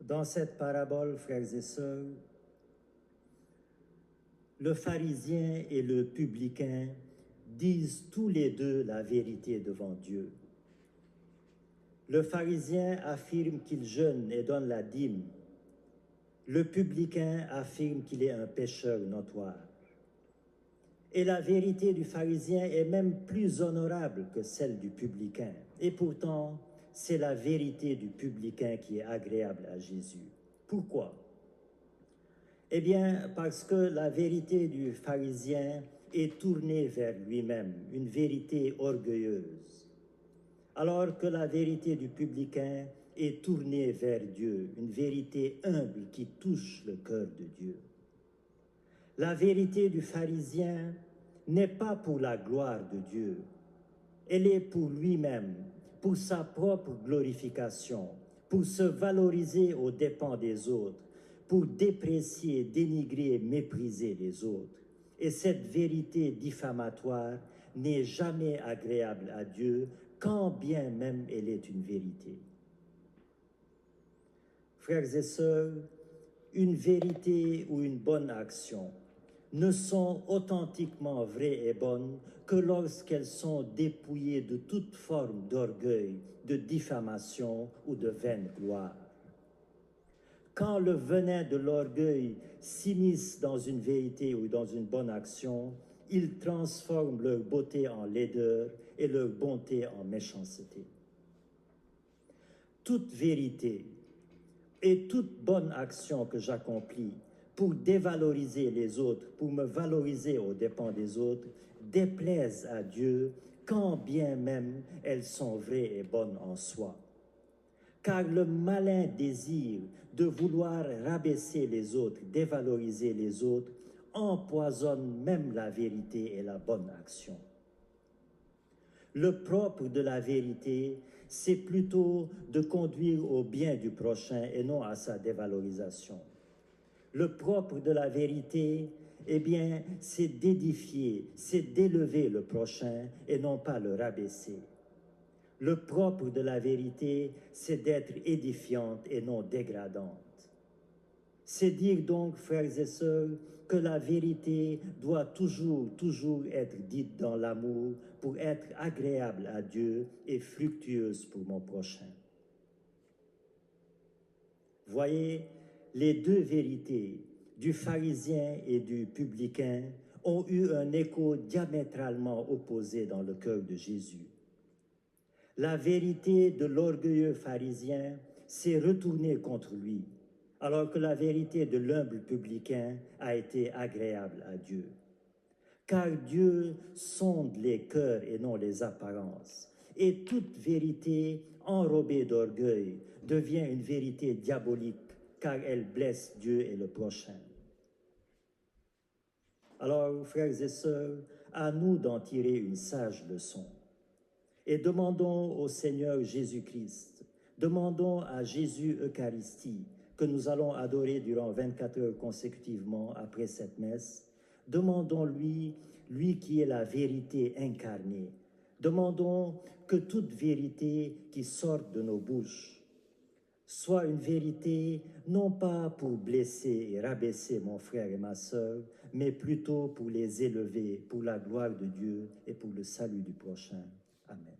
Dans cette parabole, frères et sœurs, le pharisien et le publicain disent tous les deux la vérité devant Dieu. Le pharisien affirme qu'il jeûne et donne la dîme. Le publicain affirme qu'il est un pécheur notoire. Et la vérité du pharisien est même plus honorable que celle du publicain. Et pourtant, c'est la vérité du publicain qui est agréable à Jésus. Pourquoi? Eh bien, parce que la vérité du pharisien est tournée vers lui-même, une vérité orgueilleuse, alors que la vérité du publicain est tournée vers Dieu, une vérité humble qui touche le cœur de Dieu. La vérité du pharisien n'est pas pour la gloire de Dieu, elle est pour lui-même, pour sa propre glorification, pour se valoriser aux dépens des autres, pour déprécier, dénigrer, mépriser les autres. Et cette vérité diffamatoire n'est jamais agréable à Dieu, quand bien même elle est une vérité. Frères et sœurs, une vérité ou une bonne action ne sont authentiquement vraies et bonnes que lorsqu'elles sont dépouillées de toute forme d'orgueil, de diffamation ou de vaine gloire. Quand le venin de l'orgueil s'immisce dans une vérité ou dans une bonne action, il transforme leur beauté en laideur et leur bonté en méchanceté. Toute vérité et toute bonne action que j'accomplis pour dévaloriser les autres, pour me valoriser aux dépens des autres, déplaisent à Dieu, quand bien même elles sont vraies et bonnes en soi. Car le malin désir de vouloir rabaisser les autres, dévaloriser les autres, empoisonne même la vérité et la bonne action. Le propre de la vérité, c'est plutôt de conduire au bien du prochain et non à sa dévalorisation. Le propre de la vérité, eh bien, c'est d'édifier, c'est d'élever le prochain et non pas le rabaisser. Le propre de la vérité, c'est d'être édifiante et non dégradante. C'est dire donc, frères et sœurs, que la vérité doit toujours être dite dans l'amour pour être agréable à Dieu et fructueuse pour mon prochain. Voyez, les deux vérités, du pharisien et du publicain, ont eu un écho diamétralement opposé dans le cœur de Jésus. La vérité de l'orgueilleux pharisien s'est retournée contre lui, alors que la vérité de l'humble publicain a été agréable à Dieu. Car Dieu sonde les cœurs et non les apparences. Et toute vérité enrobée d'orgueil devient une vérité diabolique, car elle blesse Dieu et le prochain. Alors, frères et sœurs, à nous d'en tirer une sage leçon. Et demandons au Seigneur Jésus-Christ, demandons à Jésus Eucharistie, que nous allons adorer durant 24 heures consécutivement après cette messe, demandons-lui, lui qui est la vérité incarnée. Demandons que toute vérité qui sorte de nos bouches soit une vérité non pas pour blesser et rabaisser mon frère et ma sœur, mais plutôt pour les élever, pour la gloire de Dieu et pour le salut du prochain. Amen.